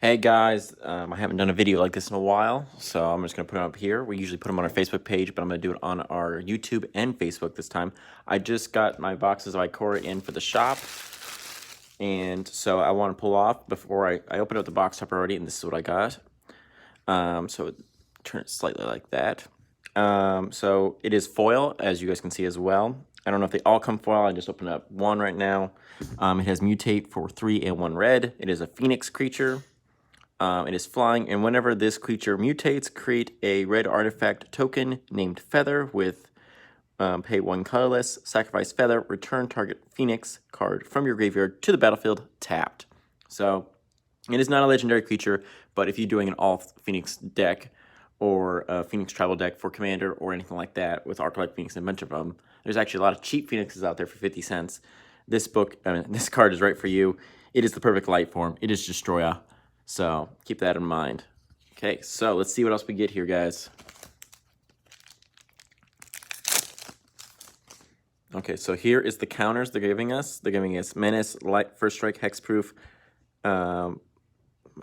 Hey guys, I haven't done a video like this in a while, so I'm just going to put it up here. We usually put them on our Facebook page, but I'm going to do it on our YouTube and Facebook this time. I just got my boxes of Ikora in for the shop, and so I want to pull off before I opened up the box top already, and this is what I got. So turn it slightly like that. So it is foil, as you guys can see as well. I don't know if they all come foil. I just opened up one right now. It has mutate for 3 and 1 red. It is a phoenix creature. It is flying, and whenever this creature mutates, create a red artifact token named Feather with pay 1 colorless, sacrifice Feather, return target Phoenix card from your graveyard to the battlefield tapped. So it is not a legendary creature, but if you're doing an all Phoenix deck or a Phoenix tribal deck for Commander or anything like that with Archetype Phoenix and a bunch of them, there's actually a lot of cheap Phoenixes out there for 50 cents. This card is right for you. It is the perfect light form. It is Destroya. So keep that in mind. Okay, so let's see what else we get here, guys. Okay, so here is the counters they're giving us. They're giving us Menace, First Strike, Hexproof, Lifelink,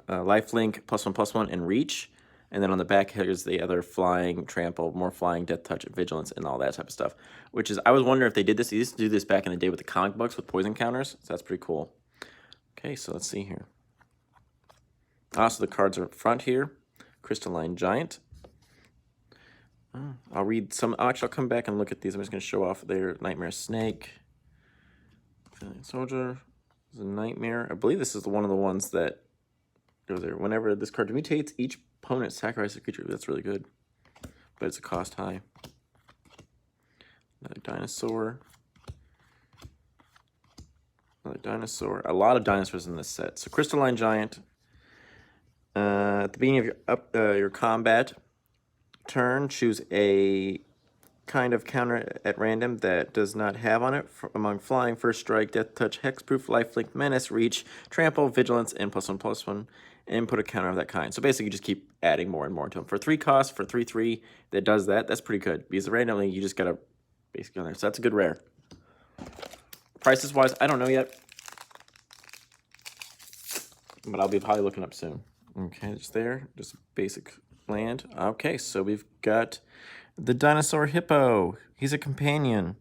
+1/+1, and Reach. And then on the back, here's the other Flying, Trample, more Flying, Death Touch, Vigilance, and all that type of stuff. Which is, I was wondering if they did this. They used to do this back in the day with the comic books with poison counters. So that's pretty cool. Okay, so let's see here. So the cards are up front here. Crystalline Giant. I'll read some. Actually, I'll come back and look at these. I'm just going to show off their Nightmare Snake. Valiant Soldier. This is a Nightmare. I believe this is one of the ones that goes there. Whenever this card mutates, each opponent sacrifices a creature. That's really good. But it's a cost high. Another Dinosaur. Another Dinosaur. A lot of dinosaurs in this set. So Crystalline Giant. At the beginning of your combat turn, choose a kind of counter at random that does not have on it among Flying, First Strike, Death Touch, Hexproof, Lifelink, Menace, Reach, Trample, Vigilance, and +1/+1, and put a counter of that kind. So basically, you just keep adding more and more to them. For 3 costs, for 3/3, that does that. That's pretty good because randomly you just gotta basically on there. So that's a good rare. Prices wise, I don't know yet, but I'll be probably looking up soon. Okay, just there, just basic land. Okay, so we've got the Dinosaur Hippo. He's a companion.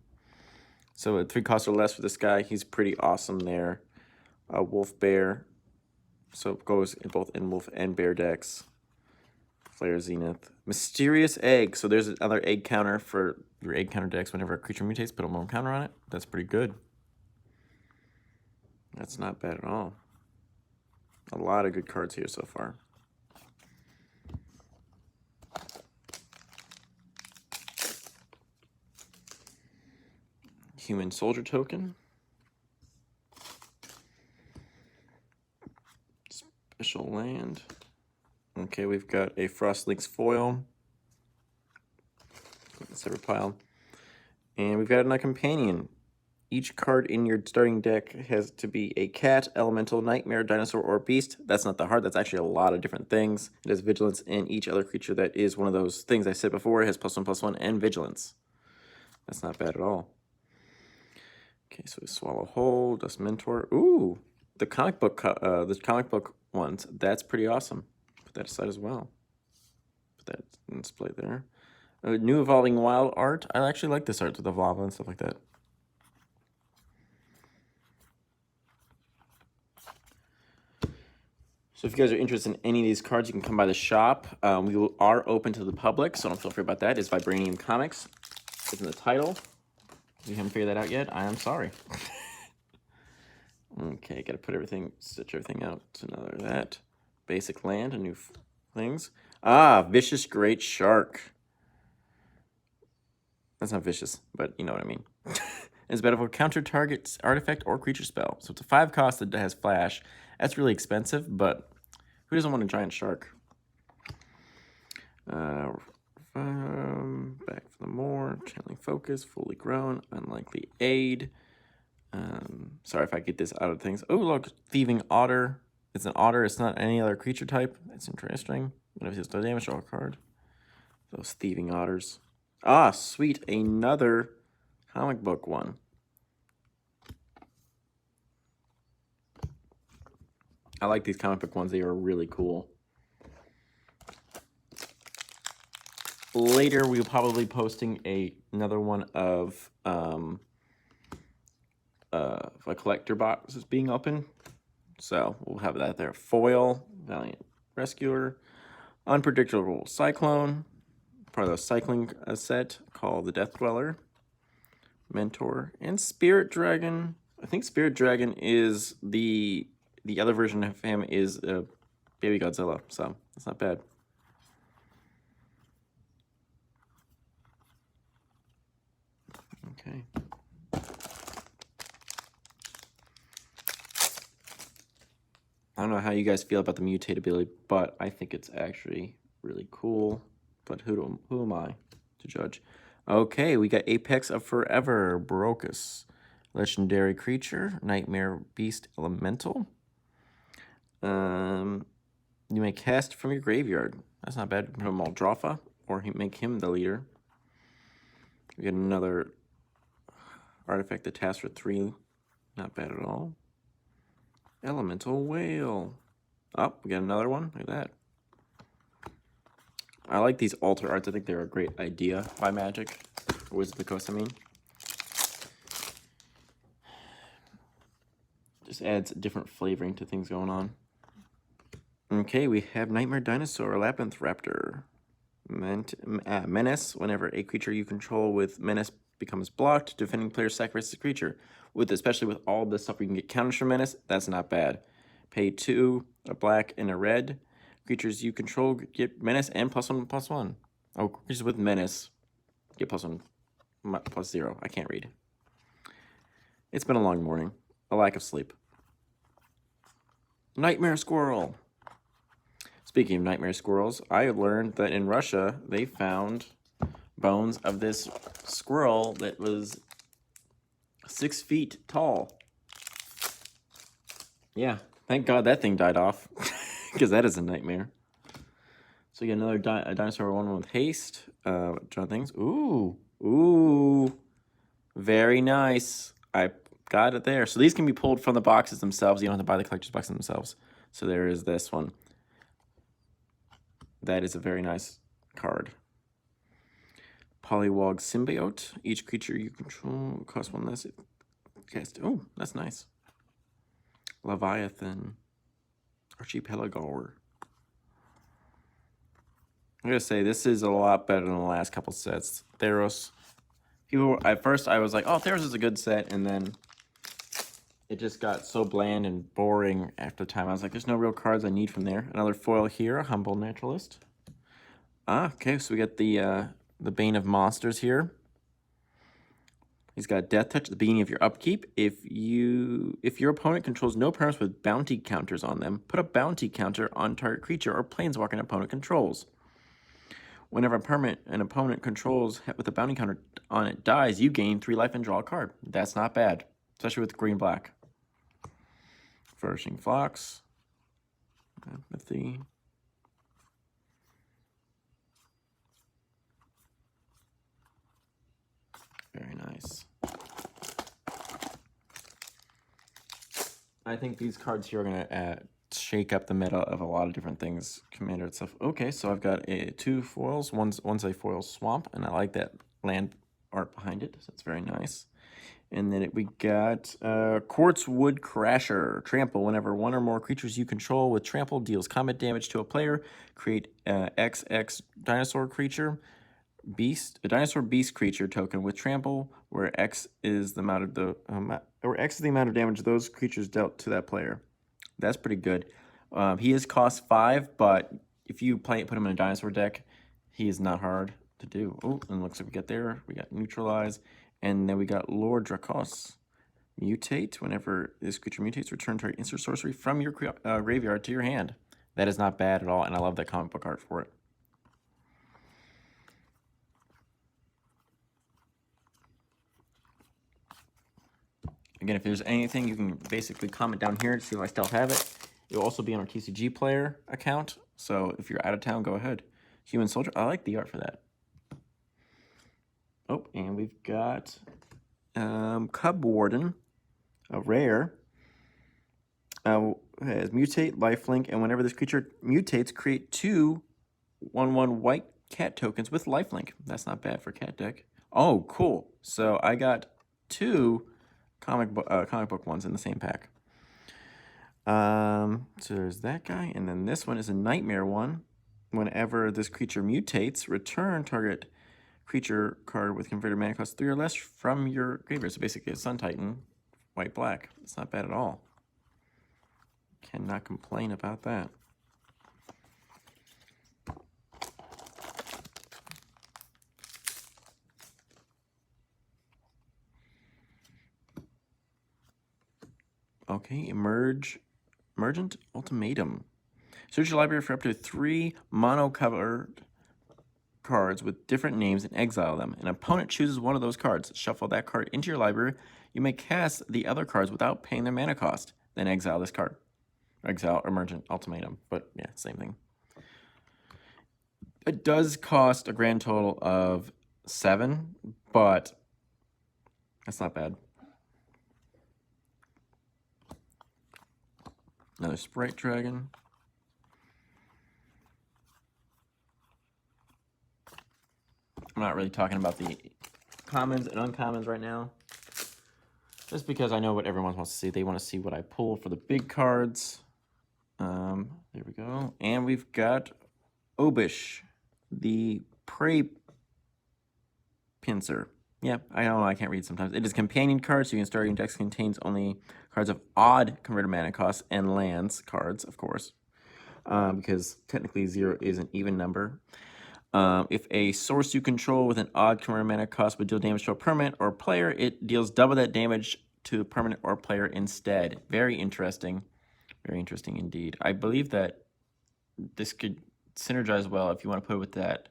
So at 3 costs or less for this guy, he's pretty awesome there. Wolf Bear. So it goes in both in Wolf and Bear decks. Flare Zenith. Mysterious Egg. So there's another egg counter for your egg counter decks. Whenever a creature mutates, put a one counter on it. That's pretty good. That's not bad at all. A lot of good cards here so far. Human Soldier Token. Special land. Okay, we've got a Frostlink's Foil. Separate pile. And we've got a companion. Each card in your starting deck has to be a cat, elemental, nightmare, dinosaur, or beast. That's not the heart. That's actually a lot of different things. It has vigilance, and each other creature that is one of those things I said before has +1/+1 and vigilance. That's not bad at all. Okay, so we Swallow Whole, Dust Mentor. Ooh, the comic book ones. That's pretty awesome. Put that aside as well. Put that in display there. New Evolving Wild art. I actually like this art with the lava and stuff like that. So if you guys are interested in any of these cards, you can come by the shop. We are open to the public, so don't feel free about that. It's Vibraniumcomics. It's in the title. If you haven't figured that out yet, I am sorry. Okay, gotta put everything, stitch everything out. So another that. Basic land, and new things. Vicious Great Shark. That's not vicious, but you know what I mean. It's better for counter targets, artifact, or creature spell. So it's a 5 cost that has flash. That's really expensive, but who doesn't want a giant shark? Back for the more. Channeling Focus, Fully Grown, Unlikely Aid. Sorry if I get this out of things. Oh, look, Thieving Otter. It's an otter. It's not any other creature type. That's interesting. What if it's no damage, draw a card? Those Thieving Otters. Sweet. Another comic book one. I like these comic book ones. They are really cool. Later, we'll probably be posting another one of a collector box is being opened. So we'll have that there. Foil, Valiant Rescuer, Unpredictable Cyclone, part of the cycling set called the Death Dweller, Mentor, and Spirit Dragon. I think Spirit Dragon is the other version of him is Baby Godzilla, so that's not bad. Okay. I don't know how you guys feel about the mutate ability, but I think it's actually really cool. But who am I to judge? Okay, we got Apex of Forever, Brocus. Legendary creature, Nightmare Beast Elemental. You may cast from your graveyard. That's not bad. Put him Aldrofa, or make him the leader. We get another artifact that tasks for 3. Not bad at all. Elemental Whale. Oh, we got another one. Look at that. I like these altar arts. I think they're a great idea by Magic. Wizards of the Coast, I mean. Just adds a different flavoring to things going on. Okay, we have Nightmare Dinosaur, Labyrinth Raptor. Menace. Whenever a creature you control with Menace becomes blocked, defending player sacrifices a creature. Especially with all this stuff, you can get counters from Menace. That's not bad. Pay 2, a black and a red. Creatures you control get Menace and +1/+1. Oh, creatures with Menace get +1, +0. I can't read. It's been a long morning. A lack of sleep. Nightmare Squirrel. Speaking of nightmare squirrels, I learned that in Russia, they found bones of this squirrel that was 6 feet tall. Yeah, thank God that thing died off, because that is a nightmare. So you get another dinosaur one with haste. John things. Ooh, very nice. I got it there. So these can be pulled from the boxes themselves. You don't have to buy the collector's boxes themselves. So there is this one. That is a very nice card. Polywog Symbiote. Each creature you control costs 1 less. Cast. Oh, that's nice. Leviathan. Archipelago. I'm gonna say this is a lot better than the last couple sets. Theros. At first I was like, oh, Theros is a good set, and then it just got so bland and boring after the time. I was like, there's no real cards I need from there. Another foil here, Humble Naturalist. Okay, so we got the Bane of Monsters here. He's got Death Touch at the beginning of your upkeep. If your opponent controls no permanents with bounty counters on them, put a bounty counter on target creature or planeswalker an opponent controls. Whenever an opponent controls with a bounty counter on it dies, you gain 3 life and draw a card. That's not bad, especially with green-black. Flourishing Fox. Empathy. Very nice. I think these cards here are going to shake up the meta of a lot of different things. Commander itself. Okay, so I've got 2 foils. One's a foil swamp, and I like that land art behind it. So it's very nice. And then we got Quartzwood Crasher. Trample. Whenever 1 or more creatures you control with trample deals combat damage to a player, create XX dinosaur creature. A dinosaur beast creature token with trample, where X is the amount of damage those creatures dealt to that player. That's pretty good. He is cost 5, but if you put him in a dinosaur deck, he is not hard to do. Oh, and looks like we got Neutralize, and then we got Lord Drakos. Mutate. Whenever this creature mutates, return target instant sorcery from your graveyard to your hand. That is not bad at all, and I love that comic book art for it. Again, if there's anything, you can basically comment down here to see if I still have it. It will also be on our TCG Player account, so if you're out of town, go ahead. Human Soldier, I like the art for that. Oh, and we've got Cub Warden, a rare. Has mutate, lifelink, and whenever this creature mutates, create 2 1/1 white cat tokens with lifelink. That's not bad for cat deck. Oh, cool. So I got 2 comic book ones in the same pack. So there's that guy, and then this one is a nightmare one. Whenever this creature mutates, return target creature card with converted mana cost 3 or less from your graveyard. So basically a Sun Titan, white black. It's not bad at all. Cannot complain about that. Okay, Emergent Ultimatum. Search your library for up to 3 mono-colored cards with different names and exile them. An opponent chooses one of those cards. Shuffle that card into your library. You may cast the other cards without paying their mana cost. Then exile this card. Exile Emergent Ultimatum. But yeah, same thing. It does cost a grand total of 7, but that's not bad. Another Sprite Dragon. I'm not really talking about the commons and uncommons right now, just because I know what everyone wants to see. They want to see what I pull for the big cards. There we go. And we've got Obish, the Prey Pincer. Yeah, I know I can't read sometimes. It is a companion card, so you can start your index contains only cards of odd converted mana costs and lands cards, of course, because technically 0 is an even number. If a source you control with an odd converted mana cost would deal damage to a permanent or player, it deals double that damage to a permanent or player instead. Very interesting. Very interesting indeed. I believe that this could synergize well if you want to put it with that.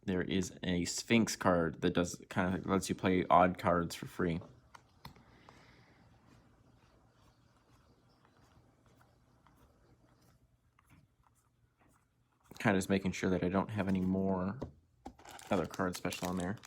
There is a Sphinx card that does kind of lets you play odd cards for free. Kind of just making sure that I don't have any more other cards special on there.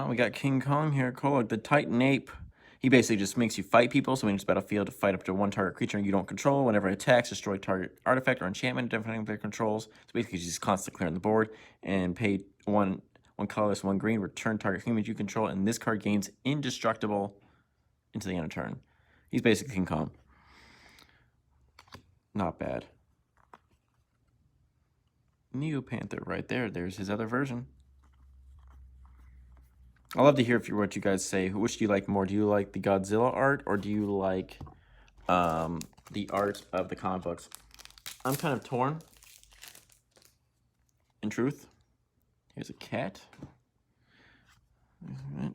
We got King Kong here. Kolog, the Titan Ape. He basically just makes you fight people, so when it's battlefield, to fight up to 1 target creature you don't control. Whenever it attacks, destroy target artifact or enchantment, depending on controls. So basically, just constantly clearing the board and pay one colorless, 1 green. Return target humans you control, and this card gains indestructible into the end of turn. He's basically King Kong. Not bad. Neo Panther right there. There's his other version. I'd love to hear what you guys say. Which do you like more? Do you like the Godzilla art, or do you like the art of the comic books? I'm kind of torn, in truth. Here's a cat.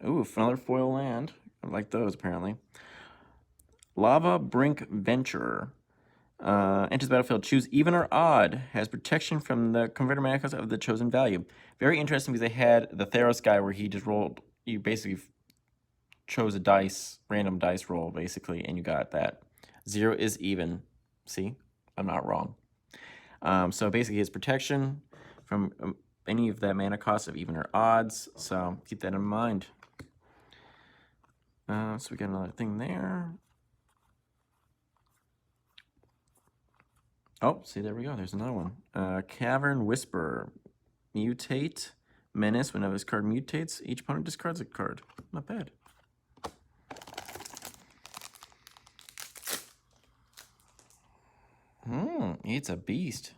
Ooh, another foil land. I like those, apparently. Lava Brink Venturer. Enters the battlefield. Choose even or odd. Has protection from the converted mana cost of the chosen value. Very interesting because they had the Theros guy where he just rolled. You basically chose a random dice roll, basically, and you got that. 0 is even. See? I'm not wrong. So basically, his protection from any of that mana cost of even or odds. So keep that in mind. So we got another thing there. Oh, see, there we go. There's another one. Cavern Whisperer. Mutate. Menace. Whenever this card mutates, each opponent discards a card. Not bad. It's a beast.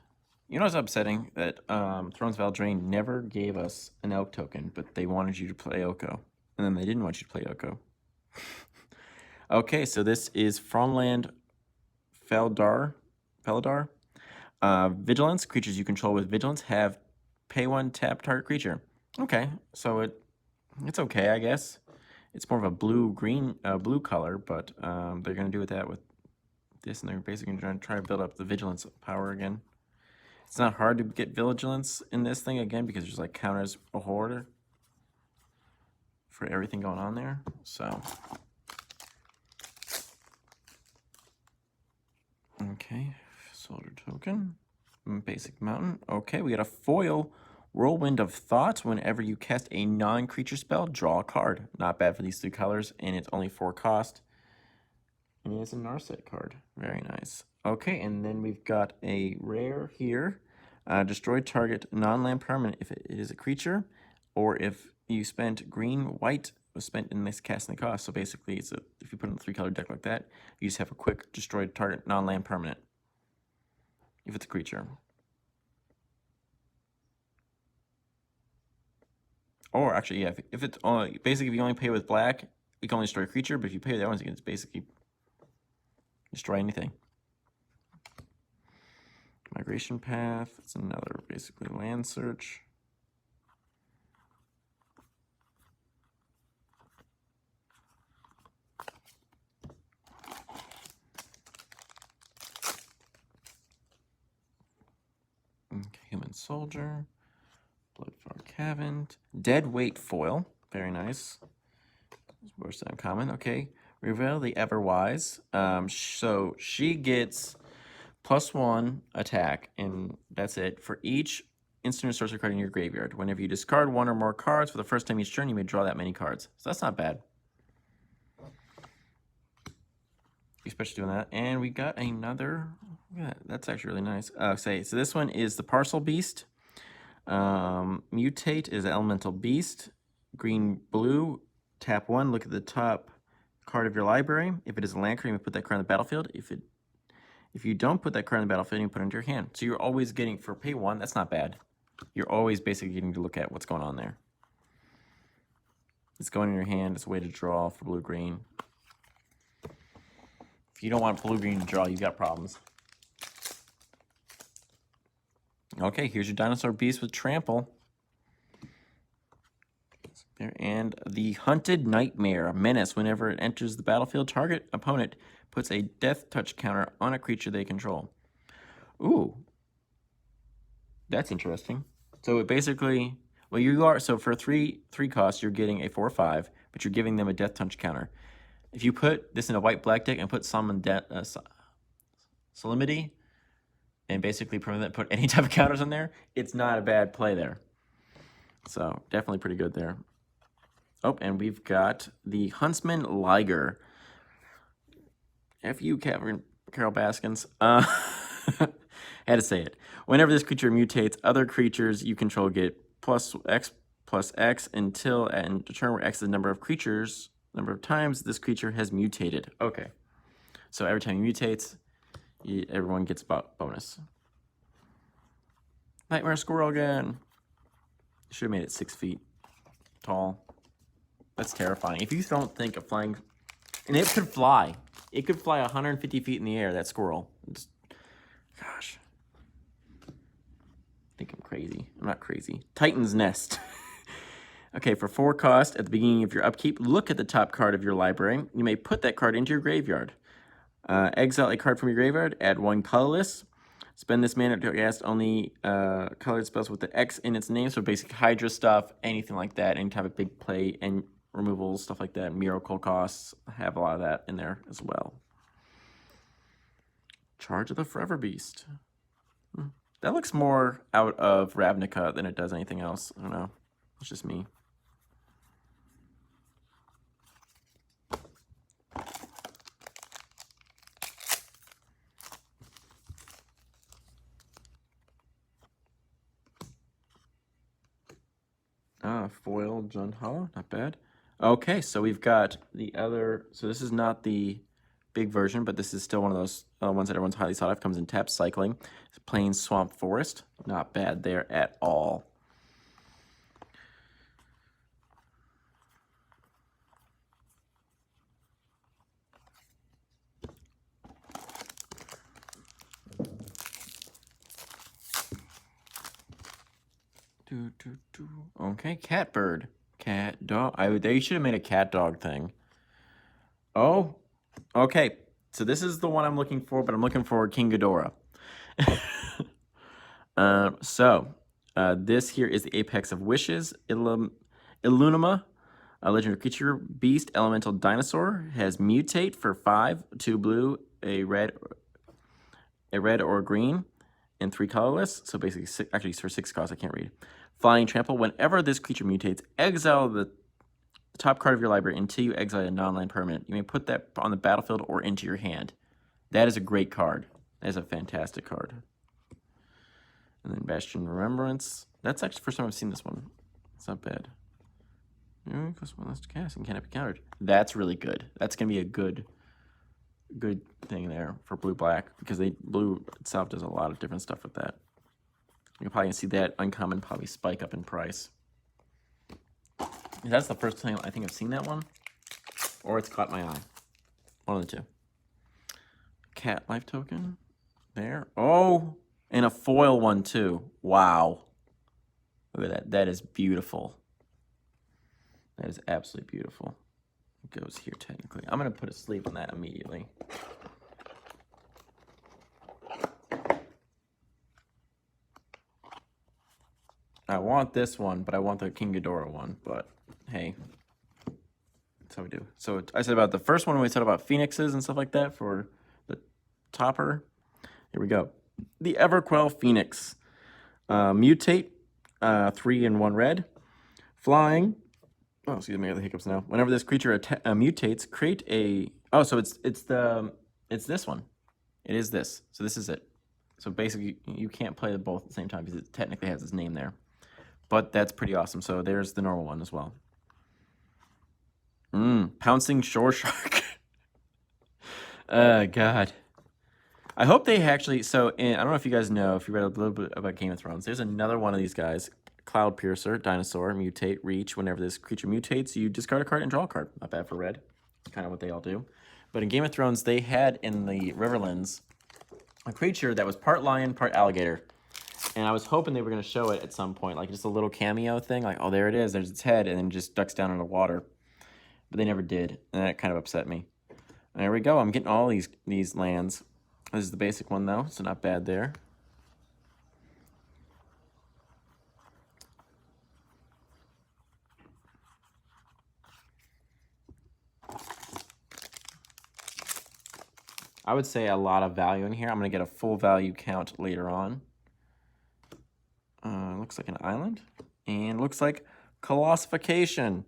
You know what's upsetting? That Thrones of Eldraine never gave us an Elk token, but they wanted you to play Oko. And then they didn't want you to play Oko. Okay, so this is Fronland Felidar. Vigilance. Creatures you control with Vigilance have pay 1 tap target creature. Okay, so it's okay, I guess. It's more of a blue color, but they're gonna do that with this, and they're basically gonna try to build up the Vigilance power again. It's not hard to get Vigilance in this thing again because there's like counters a horde for everything going on there. So okay, soldier token, basic mountain. Okay, we got a foil Whirlwind of Thought. Whenever you cast a non-creature spell, draw a card. Not bad for these 3 colors, and it's only 4 cost. And it's a Narset card. Very nice. Okay, and then we've got a rare here. Destroy target non-land permanent if it is a creature, or if you spent green, white was spent in this casting the cost. So basically, it's if you put in a 3-color deck like that, you just have a quick destroy target non-land permanent if it's a creature. Or actually, yeah, if it's basically if you only pay with black, you can only destroy a creature. But if you pay with that one, you can basically destroy anything. Migration Path. It's another basically land search. Okay, Human Soldier. Bloodfar Cavern. Dead Weight Foil. Very nice. Worst uncommon. Okay. Reveal the Everwise. So she gets +1 attack, and that's it. For each instant or sorcery card in your graveyard. Whenever you discard 1 or more cards for the first time each turn, you may draw that many cards. So that's not bad. Especially doing that. And we got another. Yeah, that's actually really nice. So this one is the Parcel Beast. Mutate is Elemental Beast. Green, blue. Tap 1. Look at the top card of your library. If it is a land card, you may put that card on the battlefield. If you don't put that card on the battlefield, you put it into your hand. So you're always getting, for pay 1, that's not bad. You're always basically getting to look at what's going on there. It's going in your hand. It's a way to draw for blue-green. If you don't want blue-green to draw, you've got problems. Okay, here's your Dinosaur Beast with Trample. And the Hunted Nightmare Menace. Whenever it enters the battlefield, target opponent puts a death touch counter on a creature they control. Ooh. That's interesting. So it basically, well, you are, so for 3 costs, you're getting a 4/5, but you're giving them a death touch counter. If you put this in a white-black deck and put Summon Solemnity, and basically put any type of counters on there, it's not a bad play there. So definitely pretty good there. Oh, and we've got the Huntsman Liger. F you, Carol Baskins. Had to say it. Whenever this creature mutates, other creatures you control get +X until and a turn where X is the number of times this creature has mutated. Okay. So every time he mutates, everyone gets a bonus. Nightmare Squirrel again. Should have made it 6 feet tall. That's terrifying. If you don't think of flying, and it could fly. It could fly 150 feet in the air, that squirrel. Gosh. I think I'm crazy. I'm not crazy. Titan's Nest. Okay, for 4 cost, at the beginning of your upkeep, look at the top card of your library. You may put that card into your graveyard. Exile a card from your graveyard, add 1 colorless. Spend this mana to cast only colored spells with the X in its name, so basic Hydra stuff, anything like that, any type of big play and removals, stuff like that. Miracle costs, have a lot of that in there as well. Charge of the Forever Beast. That looks more out of Ravnica than it does anything else. I don't know. It's just me. Foil Jund Hollow, not bad. Okay, so we've got the other, so this is not the big version, but this is still one of those ones that everyone's highly sought after. Comes in tap cycling. It's Plain Swamp Forest, not bad there at all. Okay, Catbird. Cat dog. They should have made a cat dog thing. Oh, okay. So this is the one I'm looking for, but I'm looking for King Ghidorah. This here is the Apex of Wishes. Illunima, a legendary creature, beast, elemental dinosaur, has mutate for 5, 2 blue, a red or a green, and 3 colorless. So basically, actually for 6 costs, I can't read. Flying Trample. Whenever this creature mutates, exile the top card of your library until you exile a non-land permanent. You may put that on the battlefield or into your hand. That is a great card. That is a fantastic card. And then Bastion Remembrance. That's actually the first time I've seen this one. It's not bad. Plus one less to cast and cannot be countered. That's really good. That's gonna be a good thing there for blue-black, because blue itself does a lot of different stuff with that. You're probably gonna see that uncommon probably spike up in price. That's the first time I think I've seen that one, or it's caught my eye. One of the two. Cat life token there. Oh, and a foil one too. Wow. Look at that. That is beautiful. That is absolutely beautiful. It goes here technically. I'm going to put a sleeve on that immediately. I want this one, but I want the King Ghidorah one. But hey, that's how we do. So I said about the first one, we said about phoenixes and stuff like that for the topper. Here we go. The Everquell Phoenix. Mutate, 3 and 1 red. Flying. Oh, excuse me, I have the hiccups now. Whenever this creature mutates, create a... Oh, so it's this one. It is this. So this is it. So basically, you can't play them both at the same time because it technically has its name there. But that's pretty awesome. So there's the normal one as well. Pouncing Shore Shark. God. I hope they actually... So, I don't know if you guys know, if you read a little bit about Game of Thrones, there's another one of these guys... Cloud Piercer, Dinosaur, Mutate, Reach. Whenever this creature mutates, you discard a card and draw a card. Not bad for red. It's kind of what they all do. But in Game of Thrones, they had in the Riverlands a creature that was part lion, part alligator. And I was hoping they were going to show it at some point, like just a little cameo thing. Like, oh, there it is. There's its head, and then just ducks down in the water. But they never did, and that kind of upset me. And there we go. I'm getting all these lands. This is the basic one, though, so not bad there. I would say a lot of value in here. I'm going to get a full value count later on. Looks like an island. And looks like Colossification.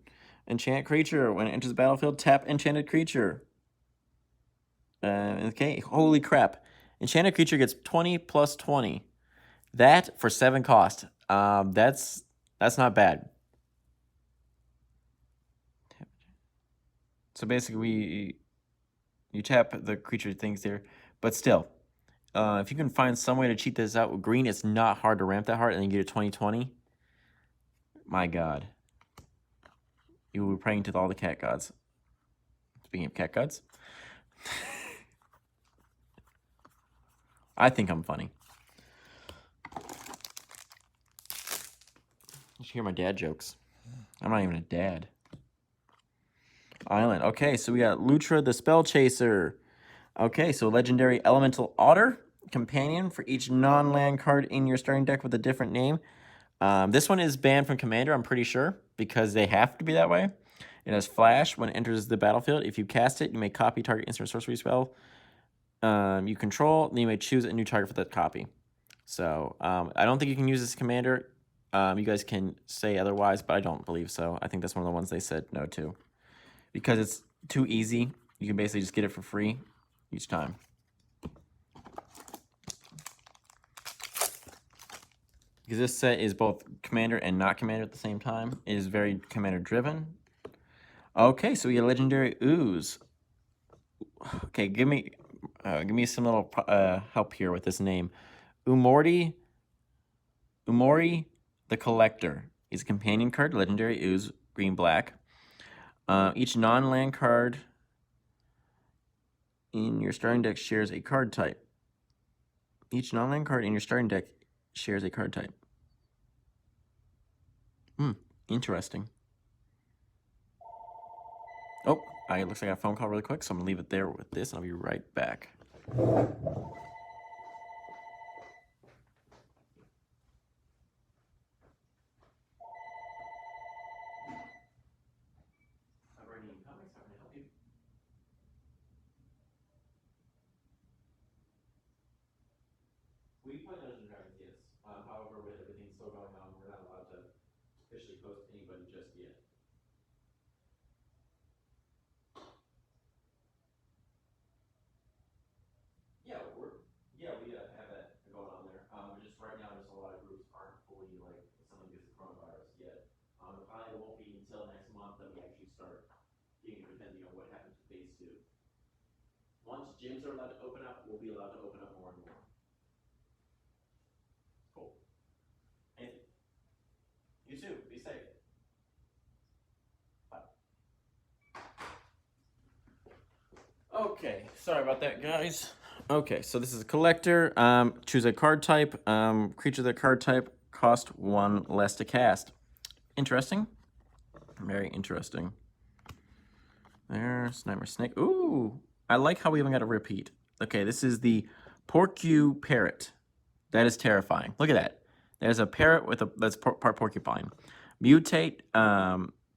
Enchant creature. When it enters the battlefield, tap enchanted creature. Okay, holy crap. Enchanted creature gets 20 plus 20. That for 7 cost. That's not bad. So basically, you tap the creature things there, but still, if you can find some way to cheat this out with green, it's not hard to ramp that hard, and then you get a 20/20. My God. You will be praying to all the cat gods. Speaking of cat gods. I think I'm funny. You should hear my dad jokes. I'm not even a dad. Island. Okay, so we got Lutra the Spell Chaser. Okay, so Legendary Elemental Otter. Companion for each non-land card in your starting deck with a different name. This one is banned from Commander, I'm pretty sure, because they have to be that way. It has Flash when it enters the battlefield. If you cast it, you may copy target instant sorcery spell you control, then you may choose a new target for that copy. So, I don't think you can use this Commander. You guys can say otherwise, but I don't believe so. I think that's one of the ones they said no to. Because it's too easy, you can basically just get it for free each time. Because this set is both Commander and not Commander at the same time. It is very Commander-driven. Okay, so we get Legendary Ooze. Okay, give me some little help here with this name. Umori the Collector. He's a companion card, Legendary Ooze, green-black. Each non-land card in your starting deck shares a card type. Each non-land card in your starting deck shares a card type. Interesting. Oh, it looks like I got a phone call really quick, so I'm going to leave it there with this, and I'll be right back. Vibraniumcomics, how can I help you? We play Dungeons & Dragons, yes. However, with everything still going on, we're not allowed to start getting it depending on what happens to phase 2. Once gyms are allowed to open up, we'll be allowed to open up more and more. Cool. Anything? You too. Be safe. Bye. Okay, sorry about that, guys. Okay, so this is a collector. Choose a card type. Creature of the card type cost 1 less to cast. Interesting. Very interesting. There's Nightmare Snake. Ooh, I like how we even got a repeat. Okay, this is the Porcu Parrot. That is terrifying. Look at that. There's a parrot with that's part porcupine. Mutate.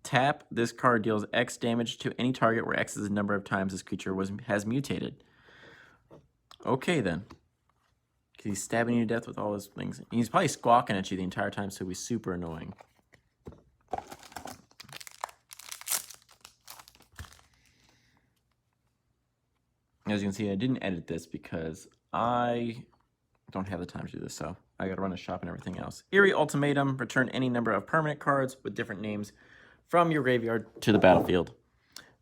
Tap. This card deals X damage to any target where X is the number of times this creature has mutated. Okay then. He's stabbing you to death with all his things. He's probably squawking at you the entire time, so he's super annoying. As you can see, I didn't edit this because I don't have the time to do this, so I gotta run a shop and everything else. Eerie Ultimatum, return any number of permanent cards with different names from your graveyard to the battlefield.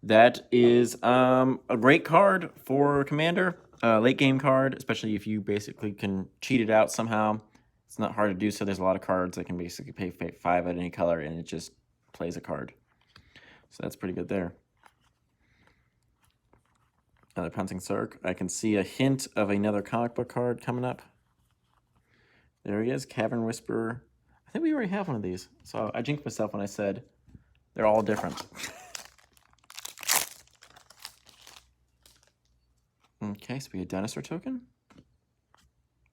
That is a great card for Commander, late game card, especially if you basically can cheat it out somehow. It's not hard to do so. There's a lot of cards that can basically pay 5 at any color and it just plays a card. So that's pretty good there. Another Pouncing Sark. I can see a hint of another comic book card coming up. There he is, Cavern Whisperer. I think we already have one of these. So I jinxed myself when I said they're all different. Okay, so we have a Dinosaur token.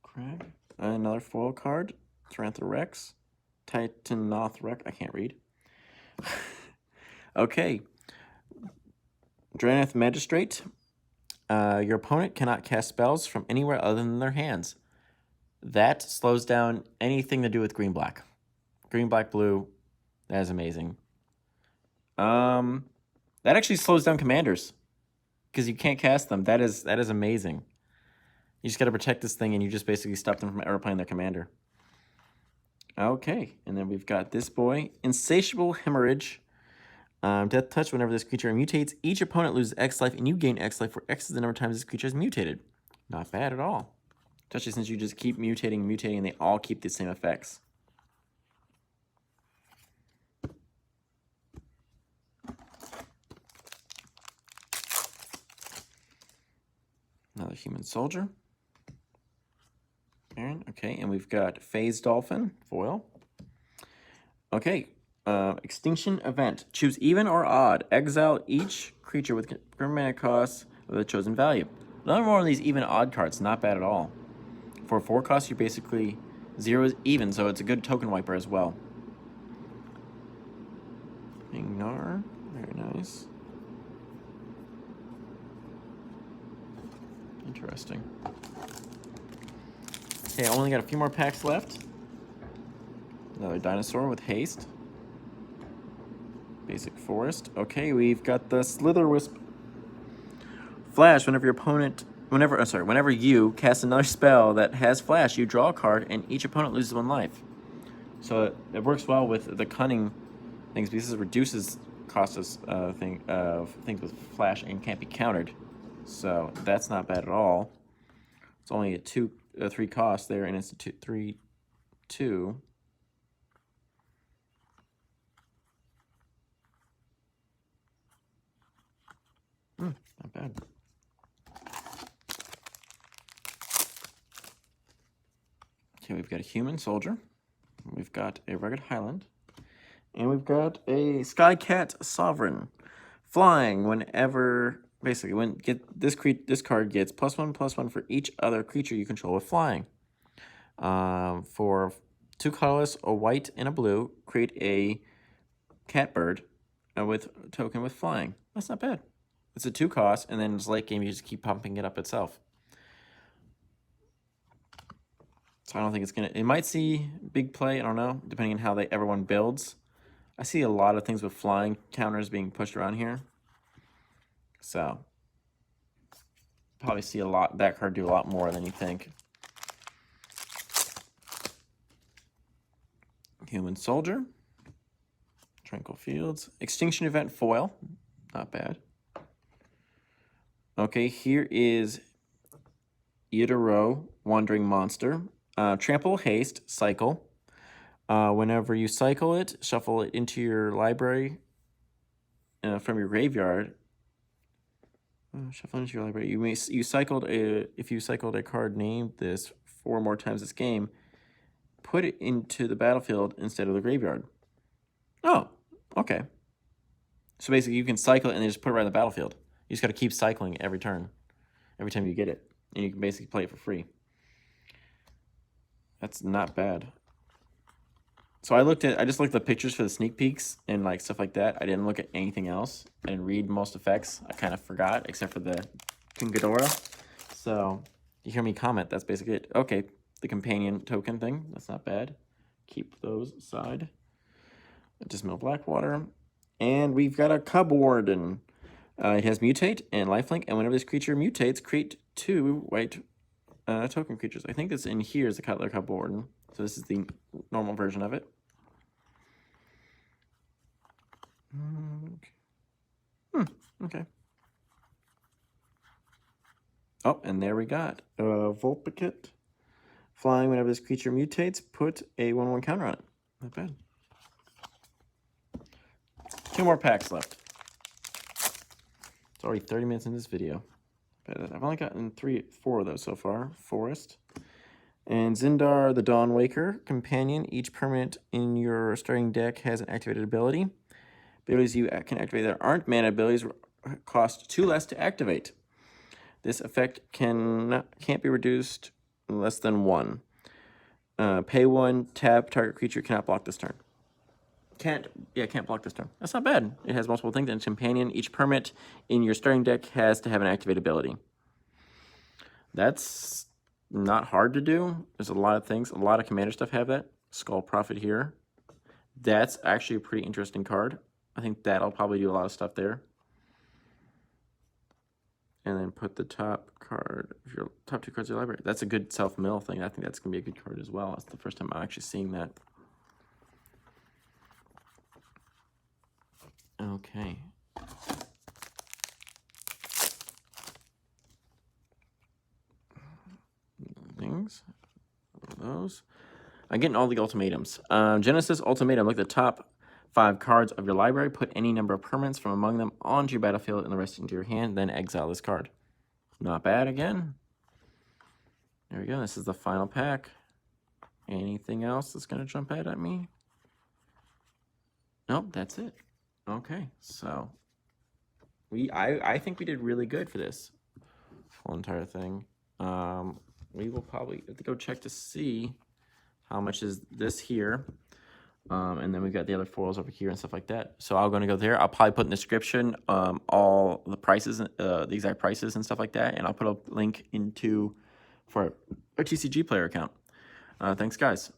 Crag. Another foil card. Tyrannorex. Titanothrek. I can't read. Okay. Draenith Magistrate. Your opponent cannot cast spells from anywhere other than their hands. That slows down anything to do with green-black. Green-black-blue, that is amazing. That actually slows down commanders because you can't cast them. That is amazing. You just got to protect this thing, and you just basically stop them from ever playing their commander. Okay, and then we've got this boy, Insatiable Hemorrhage. Death Touch, whenever this creature mutates, each opponent loses X life and you gain X life, where X is the number of times this creature is mutated. Not bad at all. Especially since you just keep mutating, and they all keep the same effects. Another Human Soldier. Aaron, okay, and we've got Phase Dolphin, foil. Okay. Extinction Event. Choose even or odd. Exile each creature with permanent costs of the chosen value. Another more of these even odd cards. Not bad at all. For 4 costs, you're basically 0 is even, so it's a good token wiper as well. Ignar. Very nice. Interesting. Okay, I only got a few more packs left. Another Dinosaur with haste. Basic Forest. Okay, we've got the Slitherwisp. Flash, whenever you cast another spell that has flash, you draw a card and each opponent loses 1 life. So it works well with the cunning things because it reduces cost of things with flash and can't be countered. So that's not bad at all. It's only a 3 cost there, and it's a 3/2. Not bad. Okay, we've got a Human Soldier. We've got a Rugged Highland. And we've got a Skycat Sovereign. Flying whenever, basically, when this card gets +1/+1 for each other creature you control with flying. For 2 colorless, a white and a blue, create a catbird with a token with flying. That's not bad. It's a 2 cost, and then it's late game, you just keep pumping it up itself. So I don't think it's gonna. It might see big play. I don't know, depending on how everyone builds. I see a lot of things with flying counters being pushed around here. So probably see that card do a lot more than you think. Human Soldier. Tranquil Fields. Extinction Event foil. Not bad. Okay, here is Idaro, Wandering Monster. Trample, Haste, Cycle. Whenever you cycle it, shuffle it into your library from your graveyard. Shuffle into your library. If you cycled a card named this 4 more times this game, put it into the battlefield instead of the graveyard. Oh, okay. So basically, you can cycle it and then just put it right on the battlefield. You just got to keep cycling every turn, every time you get it, and you can basically play it for free. That's not bad. So I just looked at the pictures for the sneak peeks and like stuff like that. I didn't look at anything else. I didn't read most effects. I kind of forgot, except for the King Ghidorah. So you hear me comment, that's basically it. Okay, the companion token thing, that's not bad. Keep those aside. Dismal Blackwater. And we've got a Cub Warden. It has Mutate and Lifelink, and whenever this creature mutates, create 2 white token creatures. I think this in here is the Cutler Cub Warden. So this is the normal version of it. Okay. Oh, and there we got Vulpicate. Flying whenever this creature mutates, put a 1/1 counter on it. Not bad. 2 more packs left. It's already 30 minutes in this video. But I've only gotten 4 of those so far. Forest. And Zindar, the Dawn Waker companion. Each permanent in your starting deck has an activated ability. Abilities you can activate that aren't mana abilities cost 2 less to activate. This effect can't be reduced less than 1. Pay 1, tap, target creature cannot block this turn. Can't block this turn. That's not bad. It has multiple things. And companion, each permanent in your starting deck has to have an activate ability. That's not hard to do. There's a lot of things. A lot of commander stuff have that. Skull Prophet here. That's actually a pretty interesting card. I think that'll probably do a lot of stuff there. And then put the top card, your top 2 cards of your library. That's a good self-mill thing. I think that's going to be a good card as well. That's the first time I'm actually seeing that. Okay. Things. Those. I'm getting all the ultimatums. Genesis Ultimatum. Look at the top 5 cards of your library. Put any number of permanents from among them onto your battlefield and the rest into your hand. Then exile this card. Not bad again. There we go. This is the final pack. Anything else that's going to jump out at me? Nope, that's it. Okay, so I think we did really good for this whole entire thing. We will probably have to go check to see how much is this here. And then we've got the other foils over here and stuff like that. So I'm going to go there. I'll probably put in the description all the prices, the exact prices and stuff like that. And I'll put a link for our TCG player account. Thanks, guys.